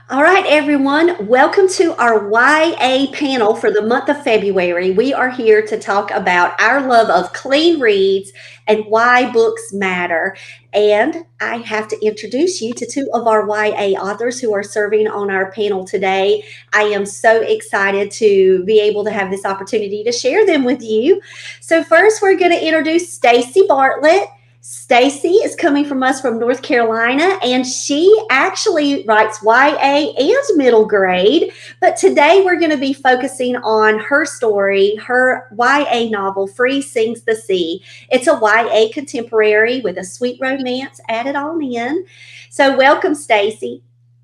All right, everyone, welcome to our YA panel for the month of February. We are here to talk about our love of clean reads and why books matter. And I have to introduce you to two of our YA authors who are serving on our panel today. I am so excited to be able to have this opportunity to share them with you. So, first, we're going to introduce Stacey Bartlett. Stacey is coming from us from North Carolina, and she actually writes YA and middle grade. But today we're going to be focusing on her story, her YA novel, Free Sings the Sea. It's a YA contemporary with a sweet romance added on in. So, welcome, Stacey.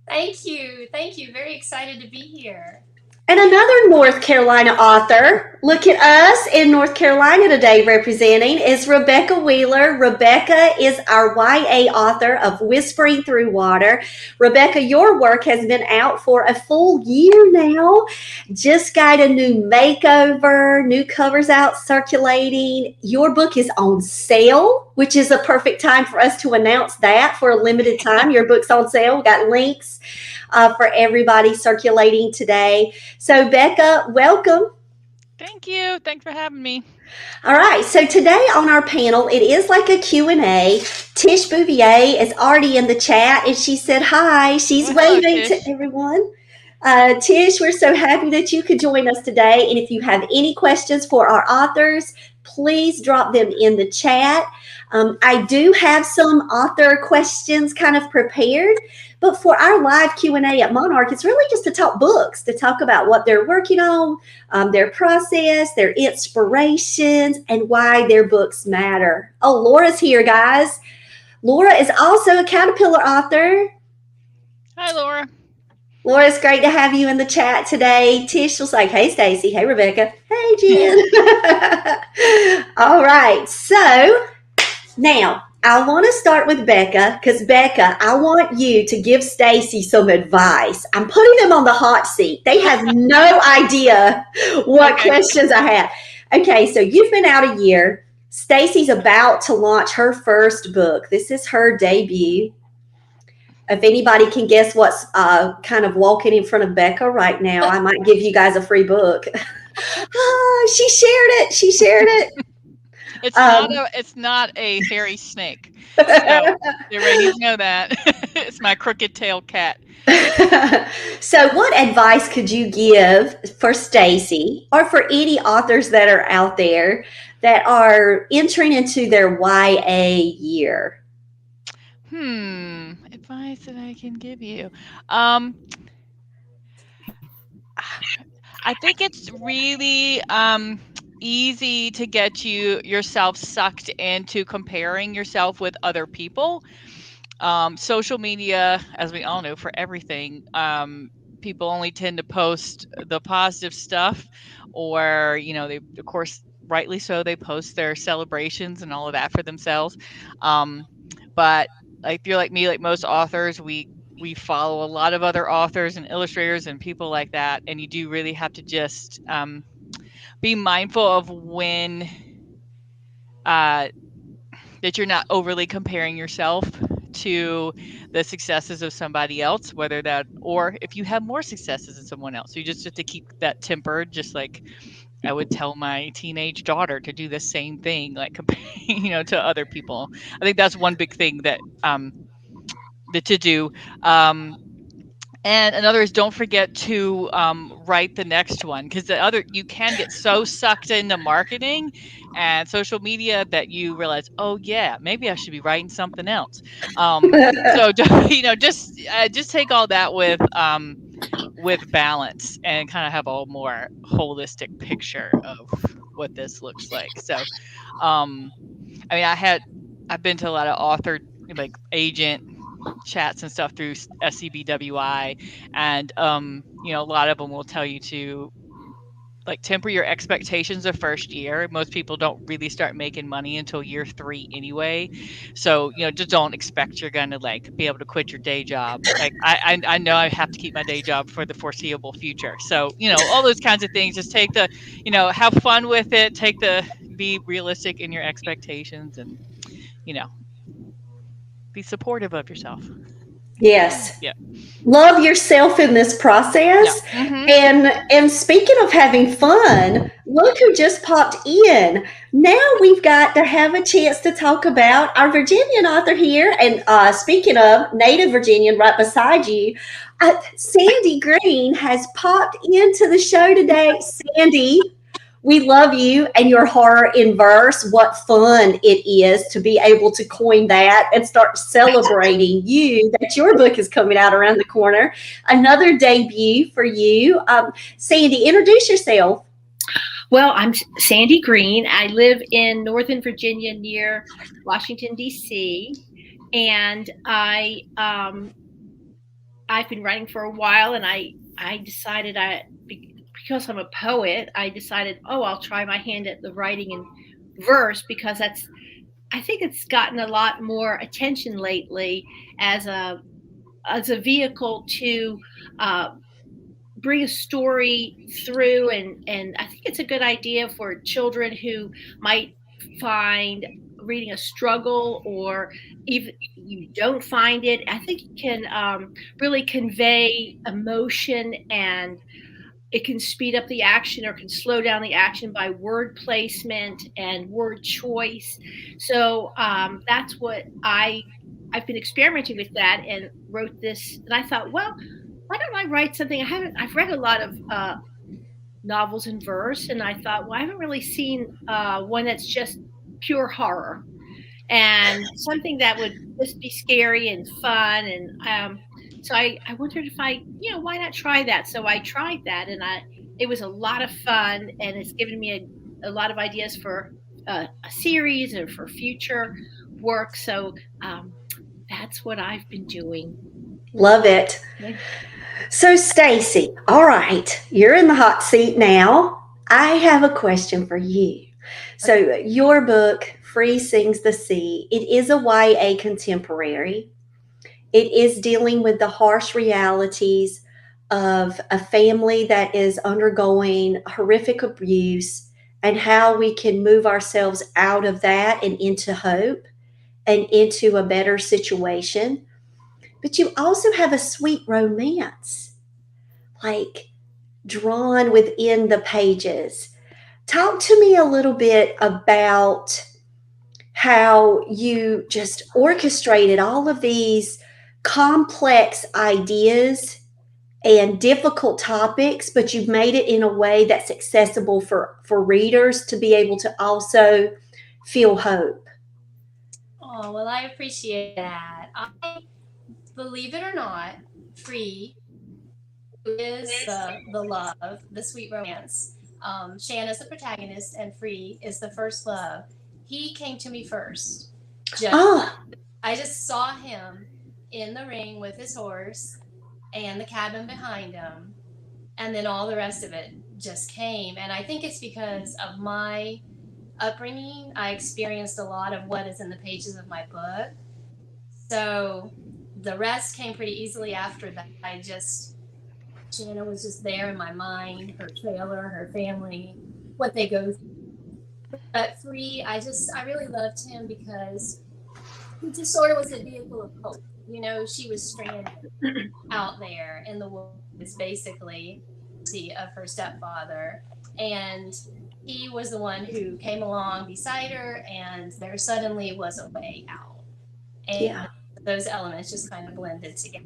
Thank you. Thank you. Very excited to be here. And another North Carolina author, look at us in North Carolina today representing, is Rebecca Wheeler. Rebecca is our YA author of Whispering Through Water. Rebecca, your work has been out for a full year now. Just got a new makeover, new covers out circulating. Your book is on sale, which is a perfect time for us to announce that for a limited time. Your book's on sale. We got links for everybody circulating today. So, Becca, welcome. Thank you. Thanks for having me. All right. So today on our panel, it is like a Q&A. Tish Bouvier is already in the chat, and she said hi. She's Well, hello, waving to Tish. everyone. Tish, we're so happy that you could join us today. And if you have any questions for our authors, please drop them in the chat. I do have some author questions kind of prepared, but for our live Q&A at Monarch, it's really just to talk books, to talk about what they're working on, their process, their inspirations, and why their books matter. Oh, Laura's here, guys. Laura is also a Caterpillar author. Hi, Laura. Laura, it's great to have you in the chat today. Tish was like, hey, Stacey. Hey, Rebecca. Hey, Jen. All right. So now I want to start with Becca because, Becca, I want you to give Stacey some advice. I'm putting them on the hot seat. They have no idea what Okay. questions I have. Okay, so you've been out a year. Stacey's about to launch her first book. This is her debut. If anybody can guess what's kind of walking in front of Becca right now, I might give you guys a free book. She shared it. She shared it. Um, It's not a hairy snake. So everybody needs to know that. It's my crooked tailed cat. so, what advice could you give for Stacey or for any authors that are out there that are entering into their YA year? Advice that I can give you. Um, I think it's really easy to get yourself sucked into comparing yourself with other people. Social media, as we all know, for everything, people only tend to post the positive stuff, or they, of course, rightly so, they post their celebrations and all of that for themselves. Um, but like, if you're like me, like most authors, we follow a lot of other authors and illustrators and people like that, and you do really have to just be mindful of when uh, that you're not overly comparing yourself to the successes of somebody else, whether that, or if you have more successes than someone else. So you just have to keep that tempered, just like I would tell my teenage daughter to do the same thing, like comparing, to other people. I think that's one big thing that to do. Um, and another is, don't forget to write the next one, because the other, you can get so sucked into marketing and social media that you realize, oh yeah, maybe I should be writing something else. So just take all that with balance and kind of have a more holistic picture of what this looks like. So, um, I mean, I've been to a lot of author, like, agent chats and stuff through SCBWI, and a lot of them will tell you to, like, temper your expectations the first year. Most people don't really start making money until year 3 anyway. So, just don't expect you're going to, like, be able to quit your day job. Like, I know I have to keep my day job for the foreseeable future. So, all those kinds of things, just take the, have fun with it, be realistic in your expectations, and, you know, be supportive of yourself. Yes. Yeah. Love yourself in this Yeah. process. Mhm. And speaking of having fun, look who just popped in. Now we've got to have a chance to talk about our Virginian author here. And speaking of native Virginian, right beside you, Sandy Green has popped into the show today. Sandy, we love you and your horror in verse. What fun it is to be able to coin that and start celebrating you that your book is coming out around the corner. Another debut for you. Sandy, introduce yourself. Well, I'm Sandy Green. I live in Northern Virginia near Washington, D.C. And I've been writing for a while, and I decided because I'm a poet, I decided, oh, I'll try my hand at the writing in verse because I think it's gotten a lot more attention lately as a vehicle to uh, bring a story through, and I think it's a good idea for children who might find reading a struggle, or even you don't find it. I think it can really convey emotion, and it can speed up the action or can slow down the action by word placement and word choice. So that's what I've been experimenting with that and wrote this. And I thought, well, why don't I write something? I've read a lot of novels in verse, and I thought, well, I haven't really seen one that's just pure horror and something that would just be scary and fun. And so I wondered if why not try that? So I tried that, and it was a lot of fun, and it's given me a lot of ideas for a series and for future work. So that's what I've been doing. Love it. Yeah. So, Stacey, all right, you're in the hot seat now. I have a question for you. So, your book, Free Sings the Sea, it is a YA contemporary. It is dealing with the harsh realities of a family that is undergoing horrific abuse and how we can move ourselves out of that and into hope and into a better situation. But you also have a sweet romance, like drawn within the pages. Talk to me a little bit about how you just orchestrated all of these complex ideas and difficult topics, but you've made it in a way that's accessible for readers to be able to also feel hope. Oh, well, I appreciate that. Believe it or not, Free is the love, the sweet romance. Shanna's the protagonist, and Free is the first love. He came to me first. Just, Oh, I just saw him in the ring with his horse and the cabin behind him, and then all the rest of it just came. And I think it's because of my upbringing. I experienced a lot of what is in the pages of my book. So the rest came pretty easily after that. Shanna was just there in my mind, her trailer, her family, what they go through. But Free, I really loved him because he just sort of was a vehicle of hope. You know, she was stranded out there in the woods, basically, of her stepfather. And he was the one who came along beside her, and there suddenly was a way out. And yeah. those elements just kind of blended together.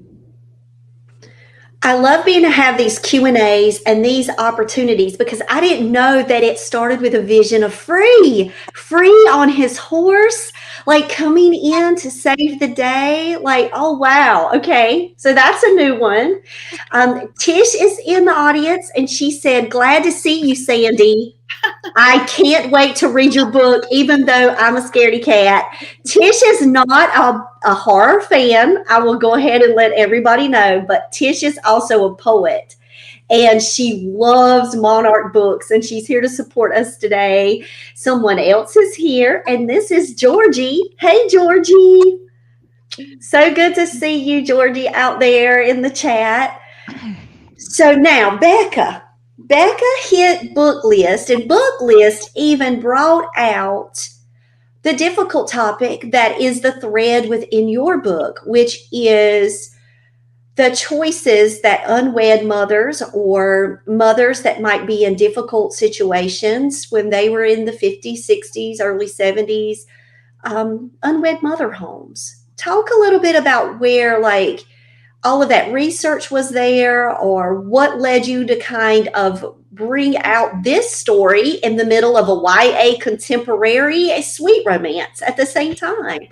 I love being to have these Q&As and these opportunities because I didn't know that it started with a vision of free on his horse, like coming in to save the day. Like, oh, wow. Okay. So that's a new one. Tish is in the audience and she said, glad to see you, Sandy. I can't wait to read your book, even though I'm a scaredy cat. Tish is not a horror fan. I will go ahead and let everybody know, but Tish is also a poet. And she loves Monarch books, and she's here to support us today. Someone else is here, and this is Georgie. Hey, Georgie. So good to see you, Georgie, out there in the chat. So now, Becca hit book list, and book list even brought out the difficult topic that is the thread within your book, which is the choices that unwed mothers or mothers that might be in difficult situations when they were in the 50s, 60s, early 70s, unwed mother homes. Talk a little bit about where, like, all of that research was there, or what led you to kind of bring out this story in the middle of a YA contemporary, a sweet romance at the same time.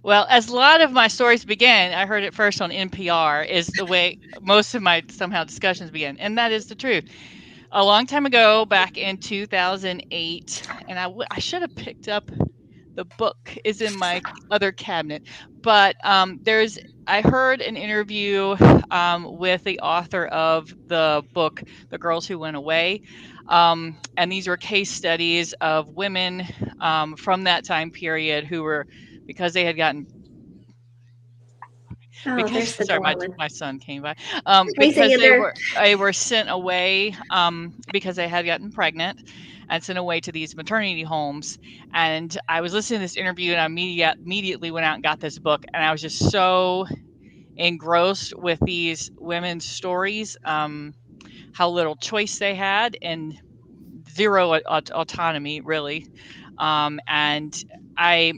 Well, as a lot of my stories begin, I heard it first on NPR, is the way most of my somehow discussions begin. And that is the truth. A long time ago, back in 2008, and I should have picked up the book is in my other cabinet, but I heard an interview with the author of the book, The Girls Who Went Away. And these were case studies of women from that time period who were, because they had gotten Oh, because there's the sorry, darling. my son came by, He's because in there. they were sent away because they had gotten pregnant and sent away to these maternity homes. And I was listening to this interview, and I immediately went out and got this book, and I was just so engrossed with these women's stories, how little choice they had and zero autonomy, really. And I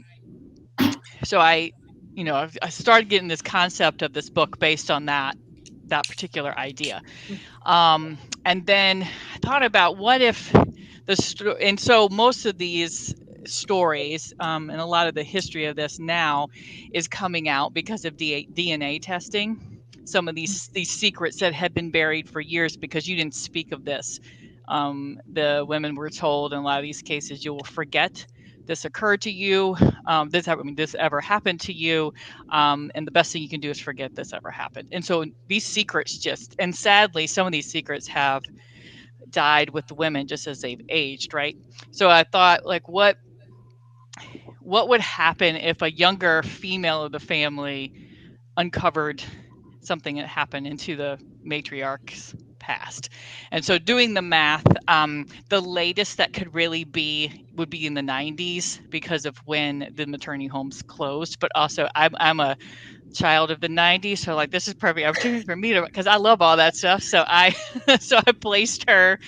so I I started getting this concept of this book based on that particular idea. And then I thought about what if and so most of these stories, and a lot of the history of this now is coming out because of DNA testing. Some of these secrets that had been buried for years because you didn't speak of this. The women were told in a lot of these cases, you will forget this occurred to you. This ever happened to you. And the best thing you can do is forget this ever happened. And so these secrets and sadly, some of these secrets have died with the women just as they've aged, right? So I thought, like, what would happen if a younger female of the family uncovered something that happened into the matriarch's past? And so doing the math, the latest that could really be would be in the 90s because of when the maternity homes closed. But also I'm a child of the 90s, so like this is perfect opportunity for me to, because I love all that stuff. So I so I placed her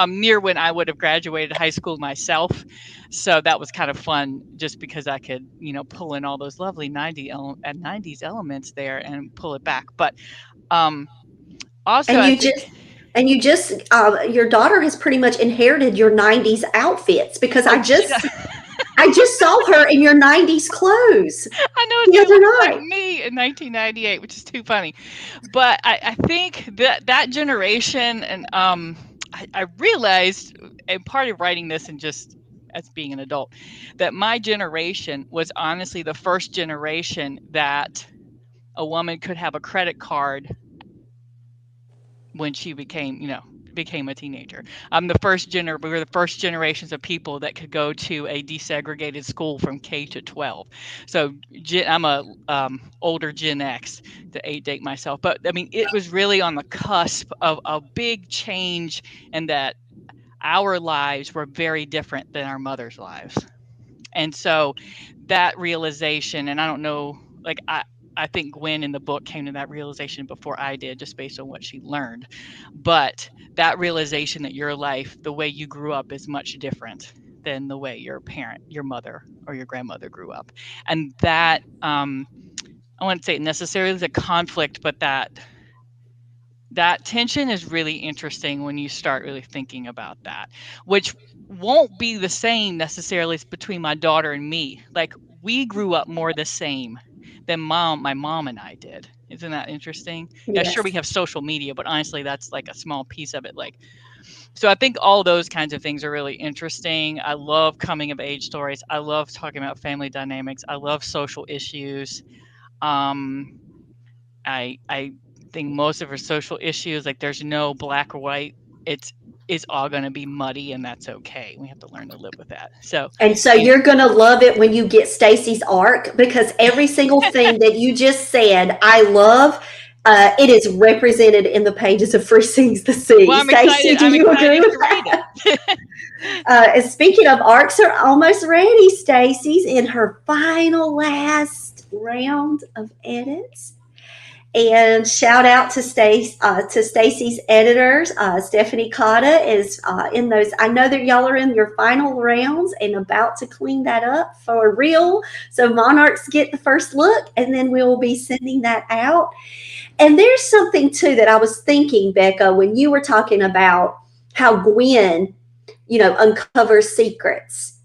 near when I would have graduated high school myself. So that was kind of fun just because I could pull in all those lovely 90s elements there and pull it back. But um also And I you think, just and you just your daughter has pretty much inherited your 90s outfits, because oh, I just saw her in your 90s clothes I know the she other looks like night. me in 1998, which is too funny. But I think that generation, and I realized, and part of writing this and just as being an adult, that my generation was honestly the first generation that a woman could have a credit card when she became a teenager. We were the first generations of people that could go to a desegregated school from K to 12. So I'm a older Gen X to date myself, but I mean it was really on the cusp of a big change, and that our lives were very different than our mother's lives. And so that realization, and I don't know, like I think Gwen in the book came to that realization before I did, just based on what she learned. But that realization that your life, the way you grew up, is much different than the way your mother or your grandmother grew up. And that, I wouldn't say necessarily is a conflict, but that tension is really interesting when you start really thinking about that, which won't be the same necessarily between my daughter and me. Like, we grew up more the same than my mom and I did. Isn't that interesting? Yeah, sure, we Yes. have social media, but honestly, that's like a small piece of it. Like, so I think all those kinds of things are really interesting. I love coming of age stories. I love talking about family dynamics. I love social issues. Um, I think most of our social issues, like, there's no black or white. It's all going to be muddy, and that's okay. We have to learn to live with that. So, And so and you're going to love it when you get Stacey's arc, because every single thing that you just said, I love. It is represented in the pages of Free Sings the well, Sea. Stacey, do I'm you agree excited with to read that? it. And speaking of arcs, are almost ready. Stacey's in her final last round of edits. And shout out to Stacey's editors. Stephanie Cotta is in those. I know that y'all are in your final rounds and about to clean that up for real. So Monarchs get the first look, and then we'll be sending that out. And there's something too that I was thinking, Becca, when you were talking about how Gwen, uncovers secrets.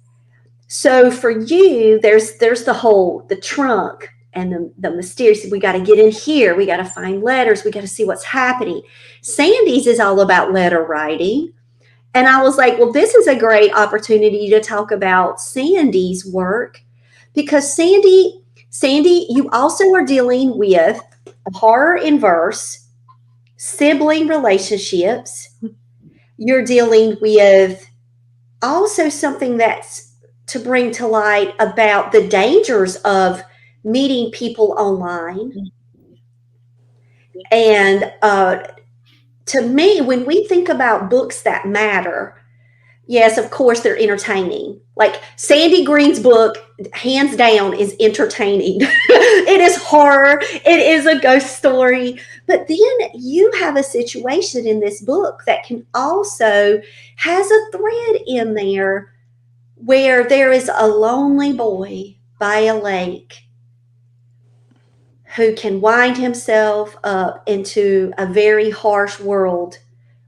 So for you, there's the trunk and the mysterious. We got to get in here. We got to find letters. We got to see what's happening. Sandy's is all about letter writing. And I was like, well, this is a great opportunity to talk about Sandy's work because Sandy, you also are dealing with horror in verse, sibling relationships. You're dealing with also something that's to bring to light about the dangers of meeting people online. And to me, when we think about books that matter, yes, of course, they're entertaining. Like Sandy Green's book, hands down, is entertaining. It is horror, it is a ghost story. But then you have a situation in this book that can also has a thread in there where there is a lonely boy by a lake who can wind himself up into a very harsh world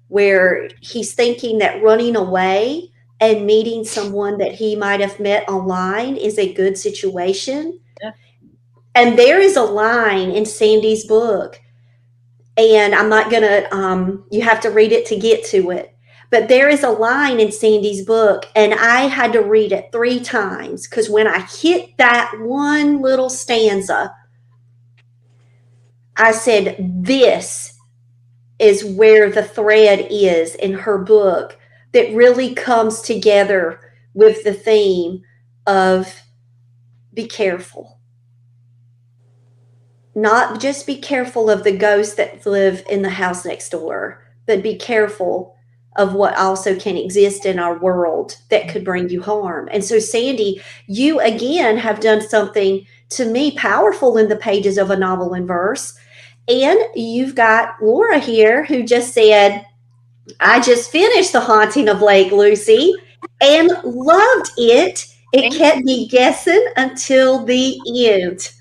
where he's thinking that running away and meeting someone that he might have met online is a good situation. Yeah. And there is a line in Sandy's book, and I'm not going to, you have to read it to get to it. But there is a line in Sandy's book, and I had to read it 3 times because when I hit that one little stanza, I said, this is where the thread is in her book that really comes together with the theme of be careful. Not just be careful of the ghosts that live in the house next door, but be careful of what also can exist in our world that could bring you harm. And so, Sandy, you again have done something to me powerful in the pages of a novel in verse. And you've got Laura here who just said, I just finished The Haunting of Lake Lucy and loved it. It kept me guessing until the end.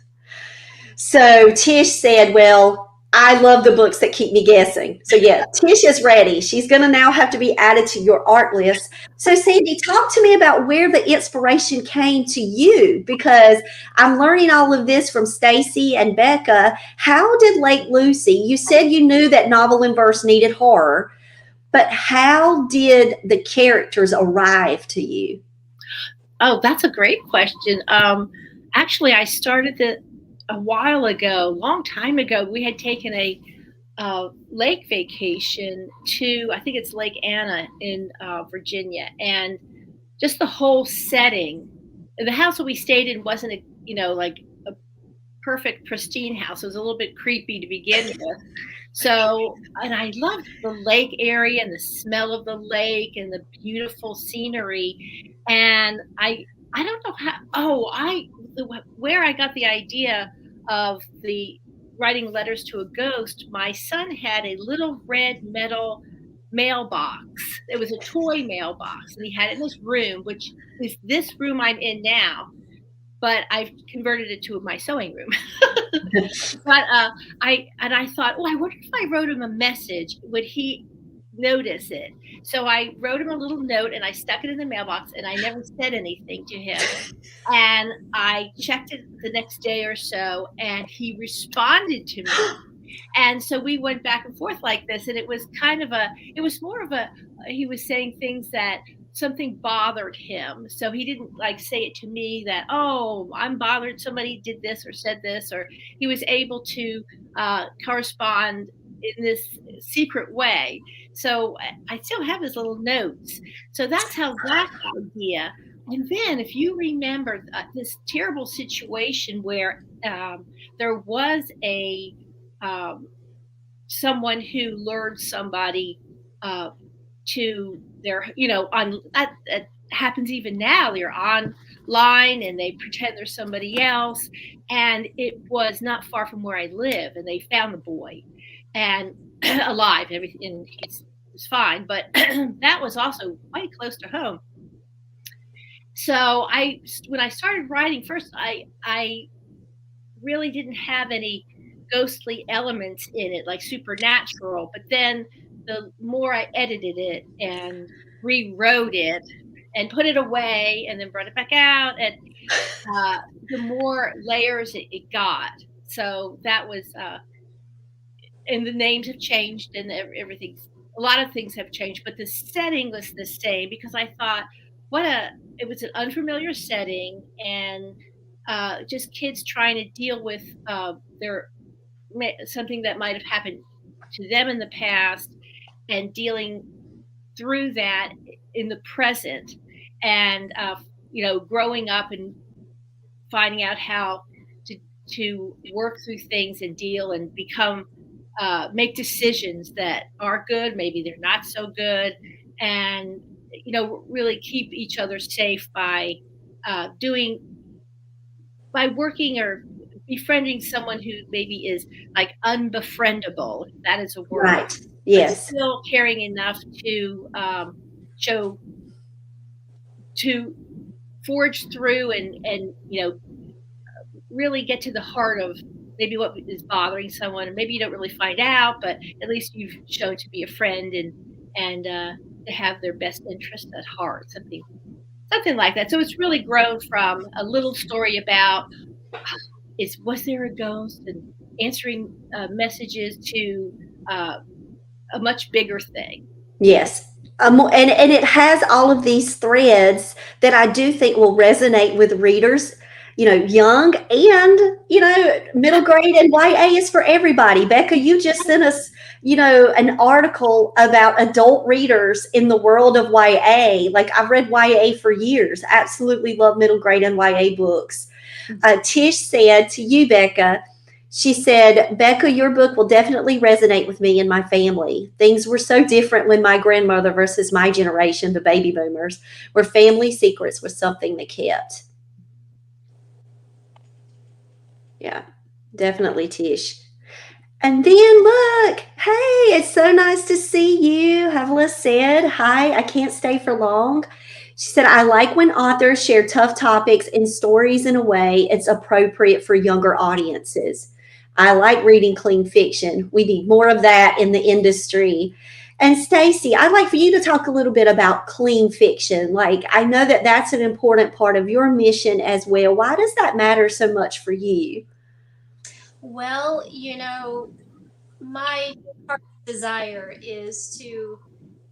So Tish said, well, I love the books that keep me guessing. So yeah, Tish is ready. She's going to now have to be added to your art list. So Sandy, talk to me about where the inspiration came to you, because I'm learning all of this from Stacey and Becca. How did Lake Lucy, you said you knew that novel in verse needed horror, but how did the characters arrive to you? Oh, that's a great question. Actually, I started a while ago, long time ago. We had taken a lake vacation to, I think it's Lake Anna in Virginia, and just the whole setting. The house that we stayed in wasn't, like a perfect, pristine house. It was a little bit creepy to begin with. So, and I loved the lake area and the smell of the lake and the beautiful scenery. And I don't know how. Where I got the idea of the writing letters to a ghost. My son had a little red metal mailbox. It was a toy mailbox, and he had it in his room, which is this room I'm in now. But I've converted it to my sewing room. But I thought, I wonder if I wrote him a message, would he notice it? So I wrote him a little note and I stuck it in the mailbox, and I never said anything to him. And I checked it the next day or so, and he responded to me. And so we went back and forth like this, and it was more of a, he was saying things that something bothered him. So he didn't like say it to me that, oh, I'm bothered, somebody did this or said this, or he was able to correspond in this secret way. So I still have his little notes. So that's how that idea. And then if you remember this terrible situation where there was a someone who lured somebody to their, on that happens even now. They're line and they pretend they're somebody else. And it was not far from where I live, and they found the boy and alive. Everything, he's fine, but that was also quite close to home. So when I started writing first, I really didn't have any ghostly elements in it, like supernatural. But then the more I edited it and rewrote it and put it away and then brought it back out, and the more layers it got. So that was, and the names have changed and everything's, a lot of things have changed, but the setting was the same because I thought, it was an unfamiliar setting, and just kids trying to deal with something that might have happened to them in the past and dealing through that in the present, and growing up and finding out how to work through things and deal and become make decisions that are good, maybe they're not so good, and really keep each other safe by doing by working or befriending someone who maybe is like unbefriendable, if that is a word, Right. but Yes. still caring enough to show to forge through and really get to the heart of maybe what is bothering someone, and maybe you don't really find out, but at least you've shown to be a friend and to have their best interest at heart, something like that. So it's really grown from a little story about was there a ghost, and answering messages to a much bigger thing. Yes. And it has all of these threads that I do think will resonate with readers, young and, middle grade, and YA is for everybody. Becca, you just sent us, an article about adult readers in the world of YA. Like, I've read YA for years. Absolutely love middle grade and YA books. Tish said to you, Becca, she said, Becca, your book will definitely resonate with me and my family. Things were so different when my grandmother versus my generation, the baby boomers, where family secrets was something they kept. Yeah, definitely, Tish. And then look, hey, it's so nice to see you. Havla said, hi, I can't stay for long. She said, I like when authors share tough topics and stories in a way it's appropriate for younger audiences. I like reading clean fiction. We need more of that in the industry. And Stacey, I'd like for you to talk a little bit about clean fiction. Like, I know that that's an important part of your mission as well. Why does that matter so much for you? Well, my heart's desire is to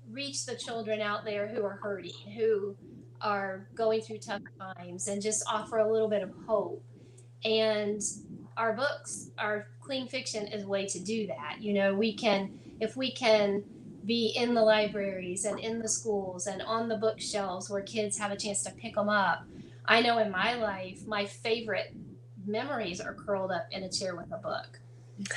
reach the children out there who are hurting, who are going through tough times, and just offer a little bit of hope. And our books, our clean fiction is a way to do that. If we can be in the libraries and in the schools and on the bookshelves where kids have a chance to pick them up. I know in my life, my favorite memories are curled up in a chair with a book.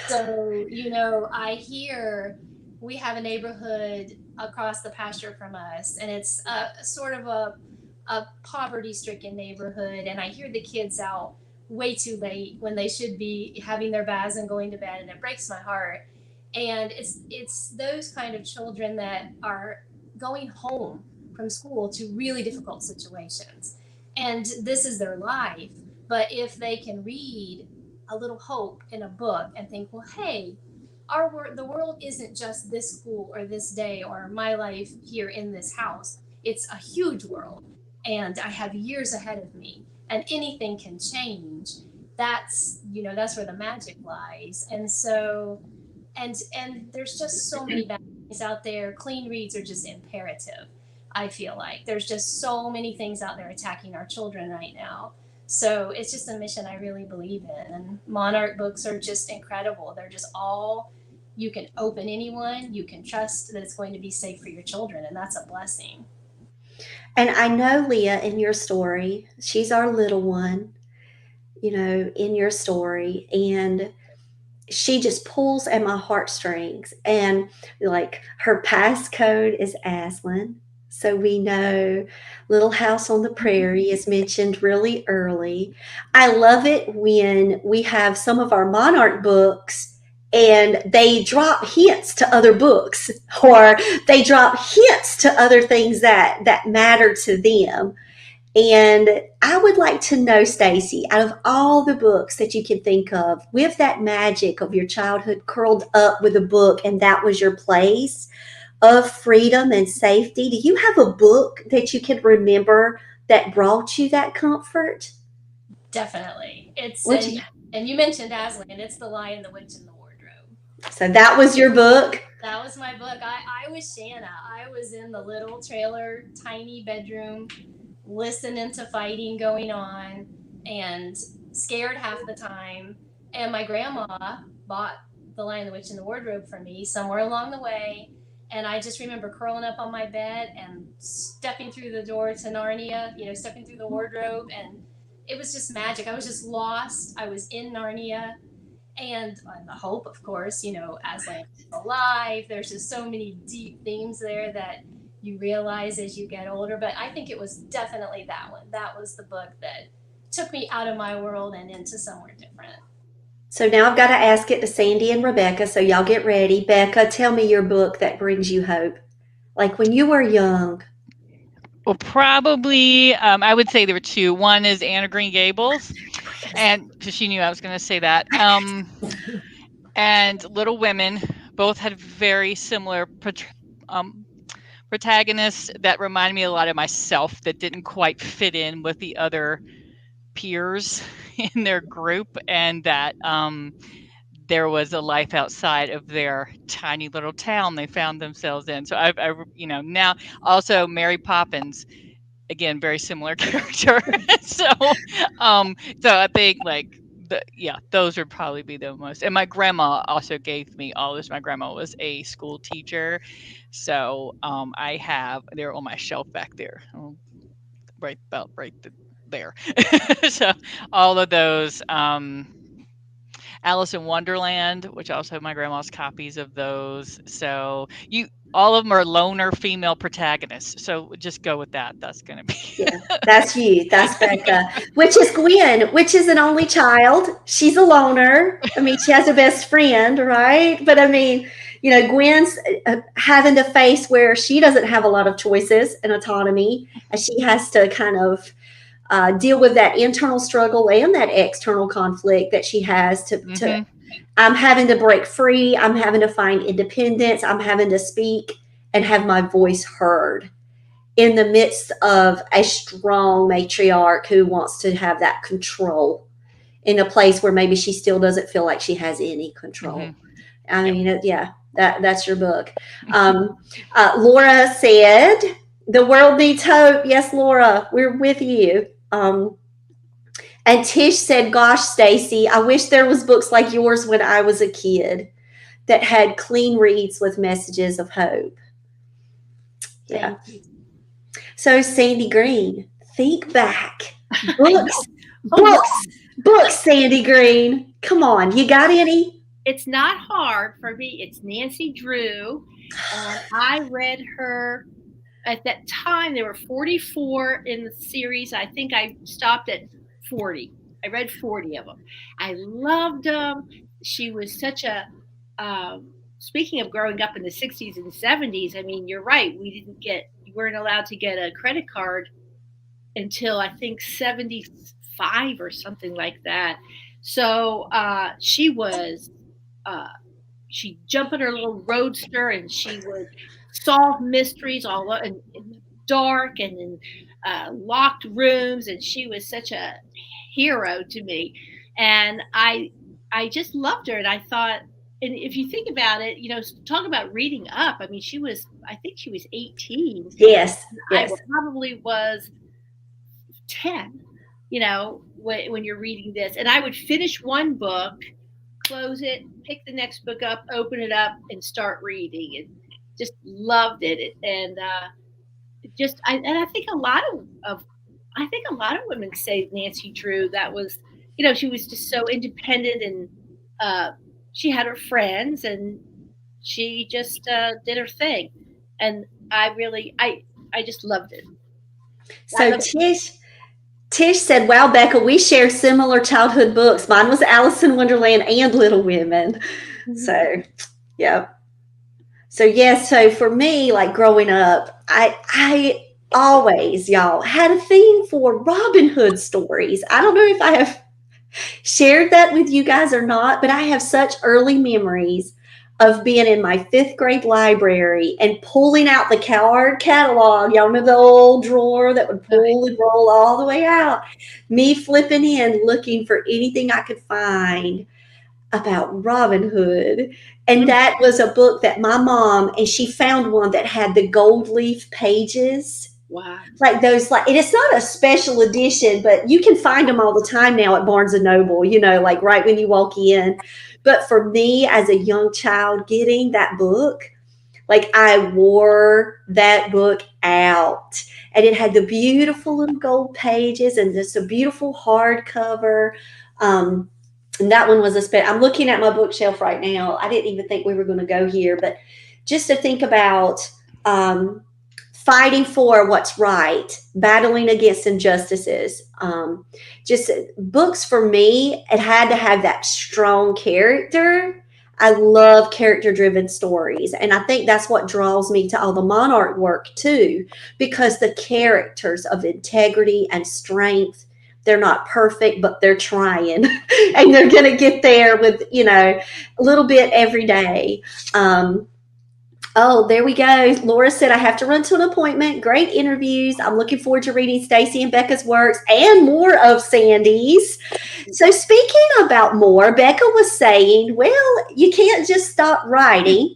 So, I hear we have a neighborhood across the pasture from us, and it's a sort of a poverty stricken neighborhood. And I hear the kids out way too late when they should be having their baths and going to bed, and it breaks my heart. And it's those kind of children that are going home from school to really difficult situations. And this is their life. But if they can read a little hope in a book and think, well, hey, the world isn't just this school or this day or my life here in this house. It's a huge world, and I have years ahead of me, and anything can change. That's where the magic lies. And so, and there's just so many bad things out there. Clean reads are just imperative. I feel like there's just so many things out there attacking our children right now. So it's just a mission I really believe in. And Monarch books are just incredible. They're just all, you can open anyone, you can trust that it's going to be safe for your children, and that's a blessing. And I know, Leah, in your story, she's our little one, in your story. And she just pulls at my heartstrings. And like, her passcode is Aslan. So we know Little House on the Prairie is mentioned really early. I love it when we have some of our Monarch books and they drop hints to other books, or they drop hints to other things that matter to them. And I would like to know, Stacey, out of all the books that you can think of, with that magic of your childhood curled up with a book and that was your place of freedom and safety, do you have a book that you can remember that brought you that comfort? Definitely. It's What you, and you mentioned Aslan. It's The Lion, the Witch, and the Wardrobe. so that was your book? That was my book. I was Shanna. I was in the little trailer, tiny bedroom, listening to fighting going on, and scared half the time. And my grandma bought The Lion, the Witch, and the Wardrobe for me somewhere along the way. And I just remember curling up on my bed and stepping through the door to Narnia, stepping through the wardrobe. And it was just magic. I was just lost. I was in Narnia. And the hope, of course, Aslan is alive. There's just so many deep themes there that you realize as you get older. But I think it was definitely that one. That was the book that took me out of my world and into somewhere different. So now I've got to ask it to Sandy and Rebecca, so y'all get ready. Becca, tell me your book that brings you hope. Like when you were young. Well, probably, I would say there were two. One is Anne of Green Gables, and because she knew I was going to say that. And Little Women, both had very similar protagonists that reminded me a lot of myself that didn't quite fit in with the other peers in their group, and that there was a life outside of their tiny little town they found themselves in. So I now also Mary Poppins, again, very similar character. so I think those would probably be the most. And my grandma also gave me all this. My grandma was a school teacher, so they're on my shelf back there, right there. So all of those. Alice in Wonderland, which also have my grandma's copies of those. So all of them are loner female protagonists. So just go with that. That's going to be. Yeah, that's you. That's Becca. Which is Gwen, which is an only child. She's a loner. I mean, she has a best friend, right? But I mean, Gwen's having to face where she doesn't have a lot of choices and autonomy, and she has to kind of deal with that internal struggle and that external conflict that she has to I'm having to break free. I'm having to find independence. I'm having to speak and have my voice heard in the midst of a strong matriarch who wants to have that control in a place where maybe she still doesn't feel like she has any control. I mean, yeah, that's your book. Laura said, the world needs hope. Yes, Laura, we're with you. And Tish said, gosh, Stacey, I wish there was books like yours when I was a kid that had clean reads with messages of hope. Yeah. So Sandy Green, think back. Books, Sandy Green. Come on, you got any? It's not hard for me. It's Nancy Drew. I read her at that time. There were 44 in the series. I think I stopped at 40. I read 40 of them. I loved them. She was such a speaking of growing up in the 60s and 70s, I mean, you're right. You weren't allowed to get a credit card until I think 75 or something like that. So she jumped in her little roadster and she would solve mysteries all in the dark and in locked rooms. And she was such a hero to me. And I just loved her. And I thought, and if you think about it, talk about reading up. I mean, I think she was 18. Yes. I probably was 10, when you're reading this. And I would finish one book, close it, pick the next book up, open it up, and start reading. And just loved it. And I think a lot of women say Nancy Drew, that was, she was just so independent, and she had her friends, and she just did her thing. And I I just loved it. So Tish said, "Wow, Becca, we share similar childhood books. Mine was Alice in Wonderland and Little Women." So, yeah. So yes, so for me, like growing up, I always, y'all, had a thing for Robin Hood stories. I don't know if I have shared that with you guys or not, but I have such early memories of being in my fifth grade library and pulling out the card catalog. Y'all remember the old drawer that would pull and roll all the way out? Me flipping in, looking for anything I could find about Robin Hood. And that was a book that my mom, and she found one that had the gold leaf pages. Wow. Like those, like, and it's not a special edition, but you can find them all the time now at Barnes and Noble, like right when you walk in. But for me as a young child, getting that book, like I wore that book out. And it had the beautiful little gold pages and just a beautiful hardcover. And that one was I'm looking at my bookshelf right now. I didn't even think we were going to go here, but just to think about fighting for what's right, battling against injustices. Just books for me, it had to have that strong character. I love character driven stories. And I think that's what draws me to all the Monarch work too, because the characters of integrity and strength, they're not perfect, but they're trying and they're going to get there with, a little bit every day. Oh, there we go. Laura said, I have to run to an appointment. Great interviews. I'm looking forward to reading Stacey and Becca's works and more of Sandy's. So speaking about more, Becca was saying, well, you can't just stop writing.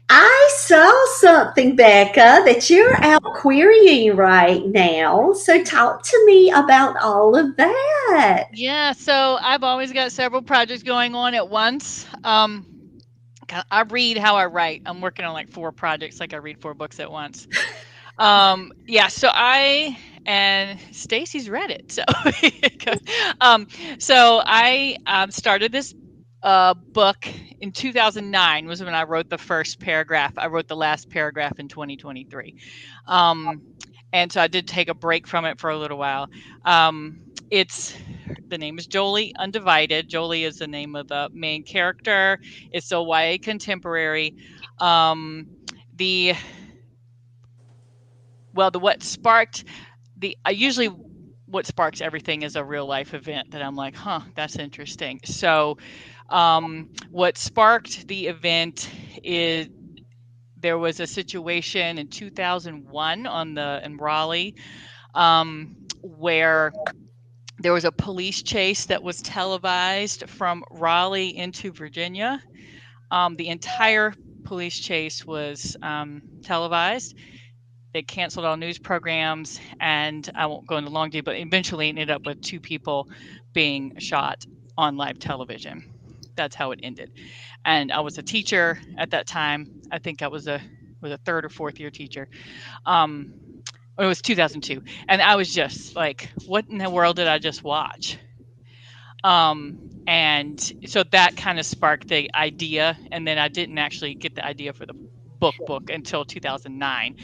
I saw something, Becca, that you're out querying right now. So talk to me about all of that. Yeah, so I've always got several projects going on at once. I read how I write. I'm working on like 4 projects, like I read 4 books at once. Yeah, so and Stacey's read it. So I started this book in 2009 was when I wrote the first paragraph. I wrote the last paragraph in 2023. And so I did take a break from it for a little while. The name is Jolie Undivided. Jolie is the name of the main character. It's a YA contemporary. The what sparked what sparks everything is a real life event that I'm like, that's interesting. So what sparked the event is there was a situation in 2001 in Raleigh where there was a police chase that was televised from Raleigh into Virginia. The entire police chase was televised. They canceled all news programs, and I won't go into long detail, but eventually ended up with 2 people being shot on live television. That's how it ended. And I was a teacher at that time. I think I was a 3rd or 4th year teacher. It was 2002, and I was just like, what in the world did I just watch? And so that kind of sparked the idea, and then I didn't actually get the idea for the book until 2009.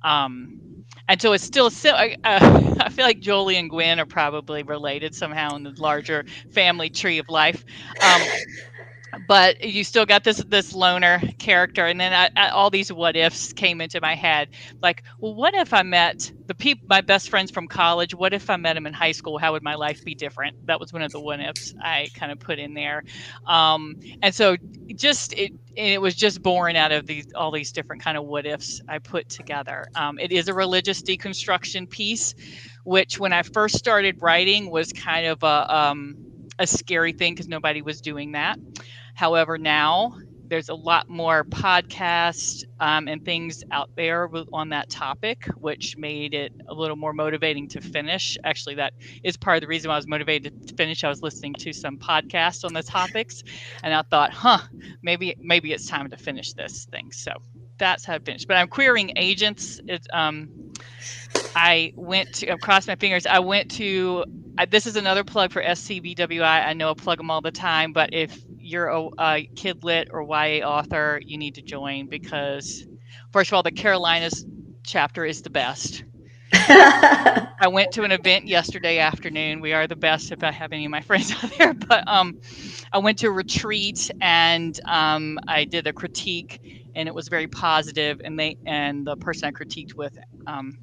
And so it's still I feel like Jolie and Gwen are probably related somehow in the larger family tree of life. But you still got this loner character, and then all these what ifs came into my head. Like, well, what if I met my best friends from college? What if I met them in high school? How would my life be different? That was one of the what ifs I kind of put in there. And so it was just born out of all these different kind of what ifs I put together. It is a religious deconstruction piece, which when I first started writing was kind of a scary thing because nobody was doing that. However, now there's a lot more podcasts and things out there on that topic, which made it a little more motivating to finish. Actually, that is part of the reason why I was motivated to finish. I was listening to some podcasts on the topics, and I thought, maybe it's time to finish this thing. So that's how I finished. But I'm querying agents. I went to, cross my fingers. I went to, this is another plug for SCBWI. I know I plug them all the time, but if you're a kid lit or YA author, you need to join because, first of all, the Carolinas chapter is the best. I went to an event yesterday afternoon. We are the best if I have any of my friends out there, but I went to a retreat and I did a critique and it was very positive and the person I critiqued with um,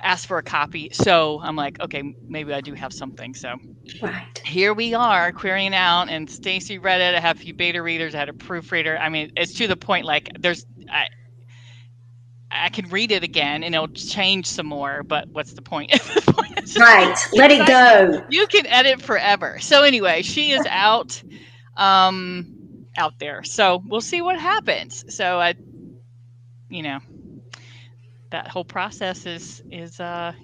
asked for a copy. So I'm like, okay, maybe I do have something. So Right. here we are querying out, and Stacey read it. I have a few beta readers. I had a proofreader. I mean, it's to the point like I can read it again and it'll change some more, but what's the point? The point is just Right. Let it go. you can edit forever. So anyway, she is out there. So we'll see what happens. So you know, that whole process is a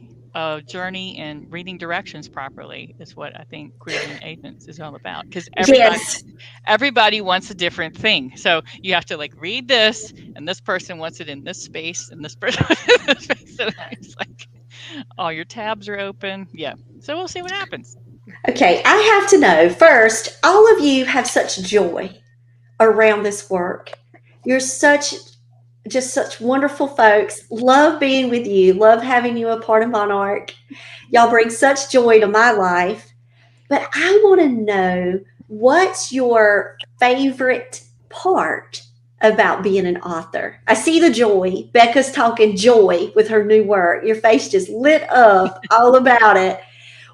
journey, and reading directions properly is what I think querying agents is all about, because Yes. everybody wants a different thing. So you have to like read this, and this person wants it in this space, and this person in this space. So it's like all your tabs are open. Yeah. So we'll see what happens. Okay, I have to know first, all of you have such joy around this work. You're such wonderful folks. Love being with you. Love having you a part of Monarch. Y'all bring such joy to my life. But I want to know, what's your favorite part about being an author? I see the joy. Becca's talking joy with her new work. Your face just lit up all about it.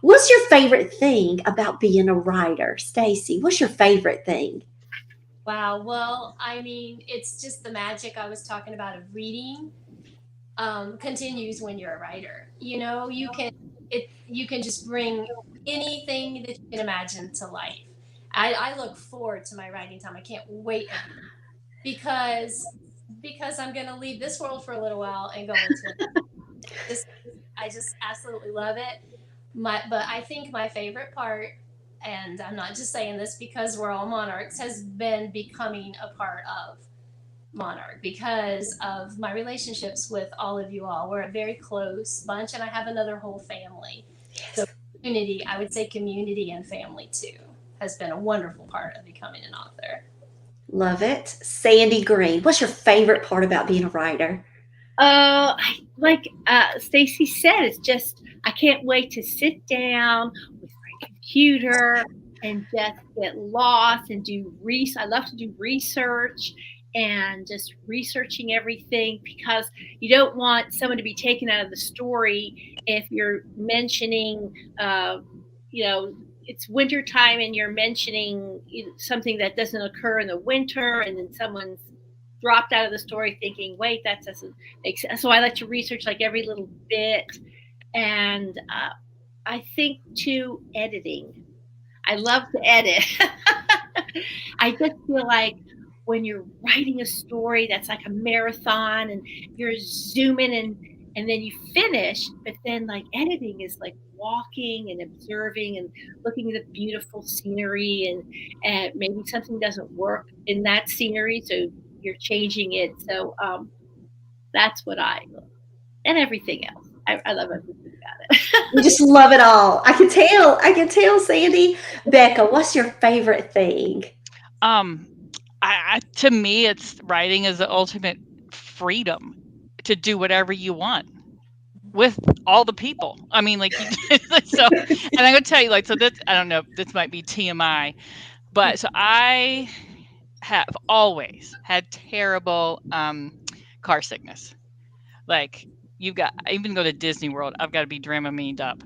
What's your favorite thing about being a writer? Stacey, what's your favorite thing? Wow. Well, I mean, it's just the magic I was talking about of reading continues when you're a writer. You know, you can just bring anything that you can imagine to life. I look forward to my writing time. I can't wait because I'm going to leave this world for a little while and go into this. I just absolutely love it. But I think my favorite part, and I'm not just saying this because we're all monarchs, has been becoming a part of Monarch because of my relationships with all of you all. We're a very close bunch, and I have another whole family. So, community, I would say community and family too, has been a wonderful part of becoming an author. Love it. Sandy Green, what's your favorite part about being a writer? Like Stacey said, it's just I can't wait to sit down with my computer and just get lost and do research. I love to do research and just researching everything, because you don't want someone to be taken out of the story if you're mentioning, you know, it's winter time and you're mentioning something that doesn't occur in the winter, and then someone's dropped out of the story thinking, wait, that doesn't make sense. So I like to research like every little bit. And I think too, editing. I love to edit. I just feel like when you're writing a story that's like a marathon and you're zooming and then you finish, but then like editing is like walking and observing and looking at the beautiful scenery, and maybe something doesn't work in that scenery, so you're changing it. So that's what I love. And everything else. I love everything about it. You just love it all. I can tell. I can tell, Sandy. Becca, what's your favorite thing? Um, to me, it's writing is the ultimate freedom to do whatever you want with all the people. I mean, like, so, and I'm gonna tell you, like, so this, I don't know, this might be TMI, but so I have always had terrible car sickness. Like, I even go to Disney World, I've got to be Dramamined up.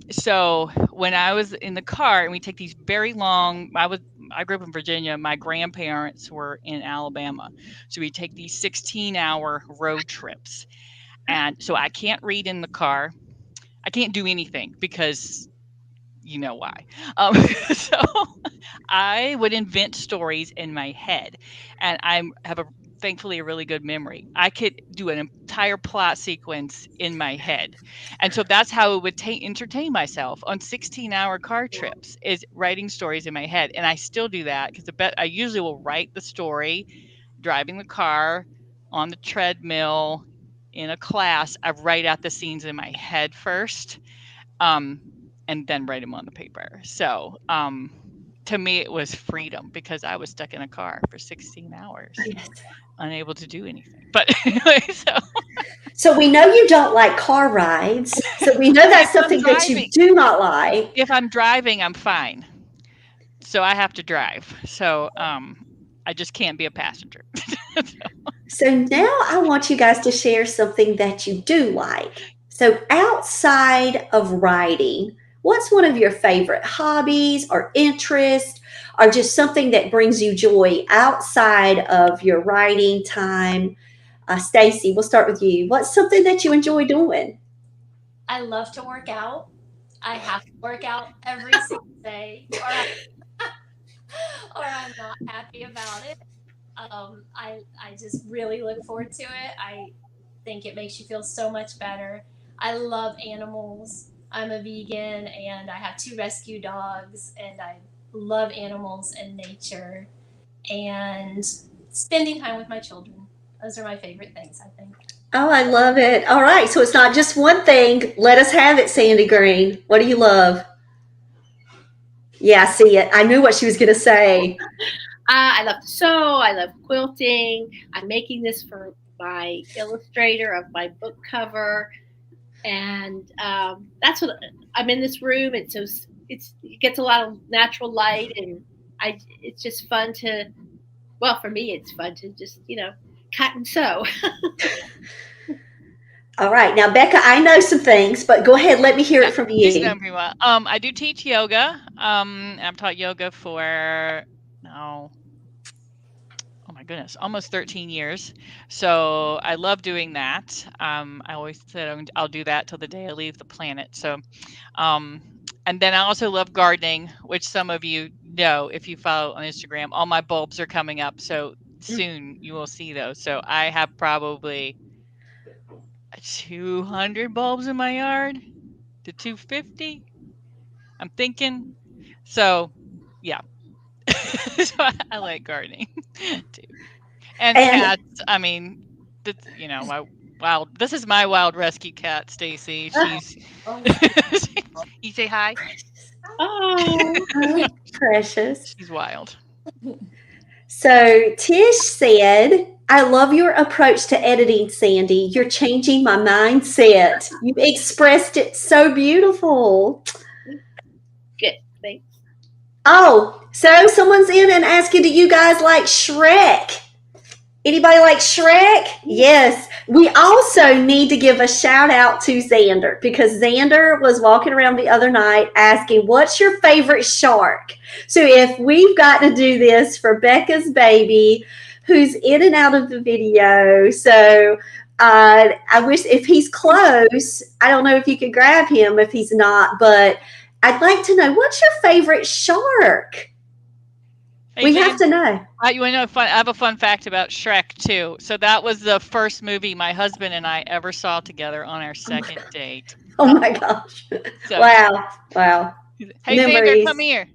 So when I was in the car and we take these very long, I grew up in Virginia. My grandparents were in Alabama, so we take these 16-hour road trips, and so I can't read in the car. I can't do anything because you know why. So I would invent stories in my head, and I have thankfully a really good memory. I could do an entire plot sequence in my head, and so that's how I would entertain myself on 16-hour car trips, is writing stories in my head. And I still do that because I usually will write the story driving the car, on the treadmill, in a class. I write out the scenes in my head first, um, and then write them on the paper. So to me, it was freedom because I was stuck in a car for 16 hours, Yes. unable to do anything. But anyway, So we know you don't like car rides. So we know that's if I'm something that you driving, do not like. if I'm driving, I'm fine. So I have to drive. So I just can't be a passenger. So now I want you guys to share something that you do like. So outside of writing, what's one of your favorite hobbies or interests or just something that brings you joy outside of your writing time? Stacey, we'll start with you. What's something that you enjoy doing? I love to work out. I have to work out every single day, or I'm not happy about it. I just really look forward to it. I think it makes you feel so much better. I love animals. I'm a vegan and I have 2 rescue dogs, and I love animals and nature and spending time with my children. Those are my favorite things, I think. Oh, I love it. All right. So it's not just one thing. Let us have it, Sandy Green. What do you love? Yeah, I see it. I knew what she was going to say. I love to sew. I love quilting. I'm making this for my illustrator of my book cover, and that's what I'm in this room. It's so it gets a lot of natural light, and it's just fun to. Well, for me, it's fun to just cut and sew. All right. Now, Becca, I know some things, but go ahead. Let me hear it from She's done you. pretty well. I do teach yoga. I've taught yoga for now, oh my goodness, almost 13 years. So I love doing that. I always said I'll do that till the day I leave the planet. So, and then I also love gardening, which some of you know if you follow on Instagram. All my bulbs are coming up, so soon you will see those. So I have probably 200 bulbs in my yard to 250. I'm thinking. So, yeah. So I like gardening too. And And cats. I mean, that's, my wild. This is my wild rescue cat, Stacey. She's. Oh, You say hi. Oh, oh, precious. She's wild. So Tish said, I love your approach to editing, Sandy. You're changing my mindset. You expressed it so beautiful. good. Thanks. Oh, so someone's in and asking, do you guys like Shrek? Anybody like Shrek? Yes. We also need to give a shout out to Xander because Xander was walking around the other night asking, what's your favorite shark? So if we've got to do this for Becca's baby, who's in and out of the video. So I wish if he's close, I don't know if you could grab him if he's not, but I'd like to know, what's your favorite shark? Hey, We Jan, have to know. you want to know I have a fun fact about Shrek too. So that was the first movie my husband and I ever saw together on our second date. Oh my gosh. So, Wow. Wow. hey, Memories. Xander, come here.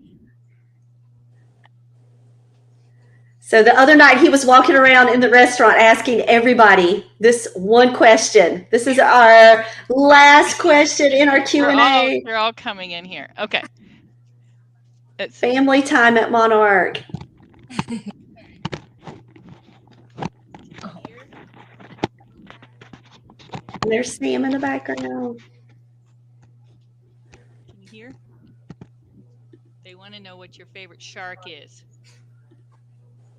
So the other night he was walking around in the restaurant asking everybody this one question. This is our last question in our Q&A. They're all coming in here. Okay. Family time at Monarch. There's Sam in the background. Can you hear? They want to know what your favorite shark is.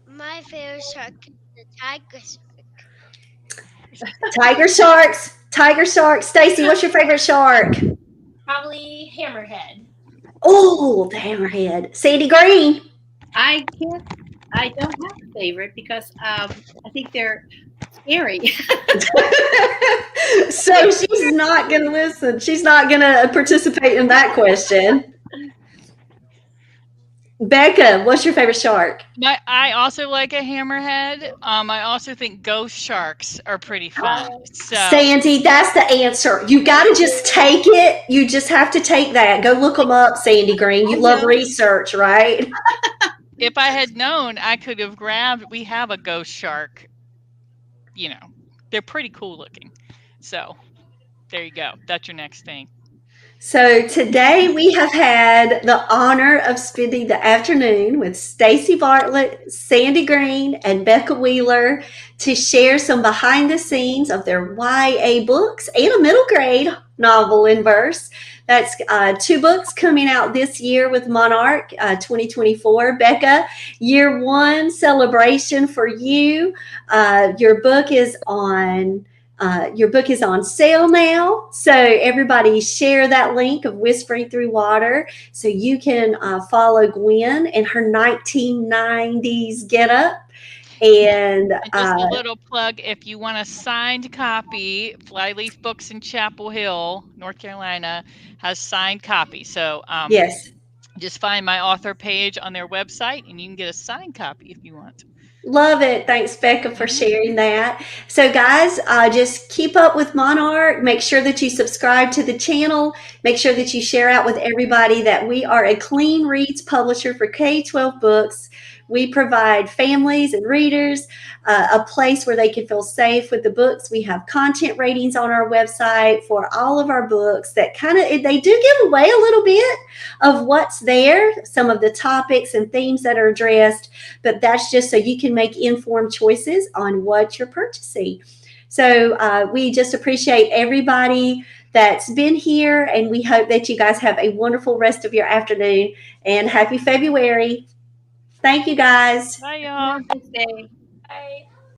My favorite shark is the tiger shark. Tiger sharks. Tiger sharks. Stacey, what's your favorite shark? probably hammerhead. Oh, the hammerhead. Sandy Green. I don't have a favorite because I think they're scary. So she's not going to listen. She's not going to participate in that question. Becca, what's your favorite shark? I also like a hammerhead. I also think ghost sharks are pretty fun. So Sandy, that's the answer. You got to just take it. You just have to take that. Go look them up, Sandy Green. You love research, right? if I had known, I could have grabbed. We have a ghost shark. They're pretty cool looking. So there you go. That's your next thing. So today we have had the honor of spending the afternoon with Stacey Bartlett, Sandy Green, and Becca Wheeler to share some behind the scenes of their YA books and a middle grade novel in verse. That's two books coming out this year with Monarch 2024. Becca, year one celebration for you. Your book is on sale now. So everybody share that link of Whispering Through Water so you can follow Gwen in her 1990s getup. And And just a little plug, if you want a signed copy, Flyleaf Books in Chapel Hill, North Carolina, has signed copies. So yes, just find my author page on their website and you can get a signed copy if you want. love it. Thanks, Becca, for sharing that. So, guys, just keep up with Monarch. Make sure that you subscribe to the channel. Make sure that you share out with everybody that we are a Clean Reads publisher for K-12 books. We provide families and readers a place where they can feel safe with the books. We have content ratings on our website for all of our books that they do give away a little bit of what's there, some of the topics and themes that are addressed, but that's just so you can make informed choices on what you're purchasing. So we just appreciate everybody that's been here, and we hope that you guys have a wonderful rest of your afternoon, and happy February. Thank you, guys. Bye, y'all. Happy Mother's Day. Bye.